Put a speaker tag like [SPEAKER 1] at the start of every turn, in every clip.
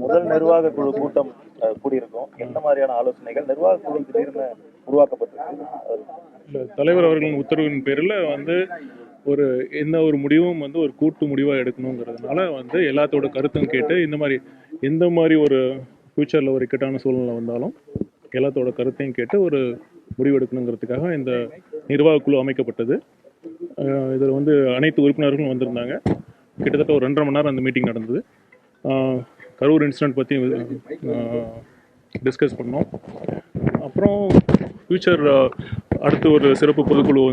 [SPEAKER 1] முதல் நிர்வாக குழு கூட்டம் கூடியிருக்கும். எந்த மாதிரியான ஆலோசனைகள் நிர்வாக குழு திடீர்னு உருவாக்கப்பட்டிருக்கு?
[SPEAKER 2] தலைவர் அவர்களின் உத்தரவின் பேரில் ஒரு எந்த ஒரு முடிவும் ஒரு கூட்டு முடிவாக எடுக்கணுங்கிறதுனால எல்லாத்தோட கருத்தும் கேட்டு எந்த மாதிரி ஒரு ஃபியூச்சரில் ஒரு இக்கட்டான சூழ்நிலை வந்தாலும் எல்லாத்தோட கருத்தையும் கேட்டு ஒரு முடிவு எடுக்கணுங்கிறதுக்காக இந்த நிர்வாக குழு அமைக்கப்பட்டது. இதில் அனைத்து உறுப்பினர்களும் வந்திருந்தாங்க. கிட்டத்தட்ட ஒரு 2.5 மணி நேரம் அந்த மீட்டிங் நடந்தது. கரூர் இன்சிடென்ட் பற்றி டிஸ்கஸ் பண்ணோம். அப்புறம் ஃபியூச்சர் அடுத்து ஒரு சிறப்பு பொதுக்குழு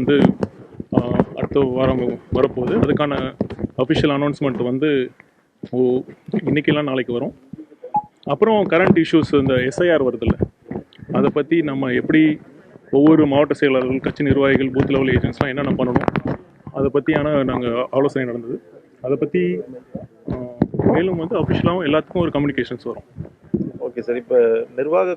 [SPEAKER 2] அடுத்த வாரம் வரப்போகுது. அதுக்கான அஃபிஷியல் அனௌன்ஸ்மெண்ட் இன்றைக்கெல்லாம் நாளைக்கு வரும். அப்புறம் கரண்ட் இஷ்யூஸ் இந்த எஸ்ஐஆர் வருதில்ல, அதை பற்றி நம்ம எப்படி ஒவ்வொரு மாவட்ட செயலாளர்கள், கட்சி நிர்வாகிகள், பூத் லெவல் ஏஜென்ட்ஸ்லாம் என்னென்ன பண்ணணும், அதை பற்றியான நாங்கள் ஆலோசனை நடந்தது. அதை பற்றி மேலும் அஃபிஷியலாகவும் எல்லாத்துக்கும் ஒரு கம்யூனிகேஷன்ஸ் வரும்.
[SPEAKER 1] Okay sir. இப்போ நிர்வாக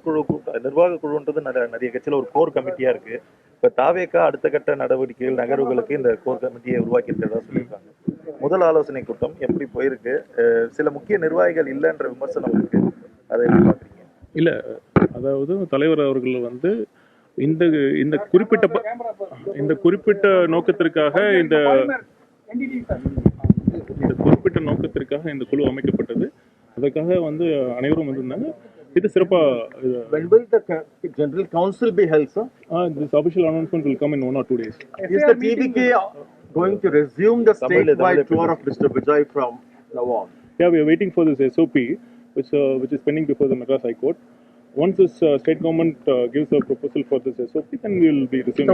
[SPEAKER 1] குழுன்றது நிறைய கட்சியில் ஒரு கோர் கமிட்டியாக இருக்குது. இப்போ தாவேக்கா அடுத்த கட்ட நடவடிக்கைகள் நகர்வுகளுக்கு இந்த கோர் கமிட்டியை உருவாக்கி இருக்கிறதா சொல்லியிருக்காங்க. முதல் ஆலோசனை கூட்டம் எப்படி போயிருக்கு? சில முக்கிய நிர்வாகிகள் இல்லைன்ற விமர்சனம் இருக்கு, அதை எப்படி பார்க்குறீங்க?
[SPEAKER 2] இல்லை, அதாவது தலைவர் அவர்கள் இந்த குறிப்பிட்ட நோக்கத்திற்காக இந்த குழு அமைக்கப்பட்டது. அதற்காக அனைவரும் வந்திருந்தாங்க. இது சிறப்பா.
[SPEAKER 3] When will the general council be held, sir?
[SPEAKER 2] This official announcement will come in 1 or 2 days.
[SPEAKER 3] Is the TVK going to resume the statewide tour of Mr. Vijay from now on?
[SPEAKER 2] Yeah, we are waiting for this SOP, which is pending before the Madras High Court. Once this state government gives a proposal for this SOP, then we will be resuming.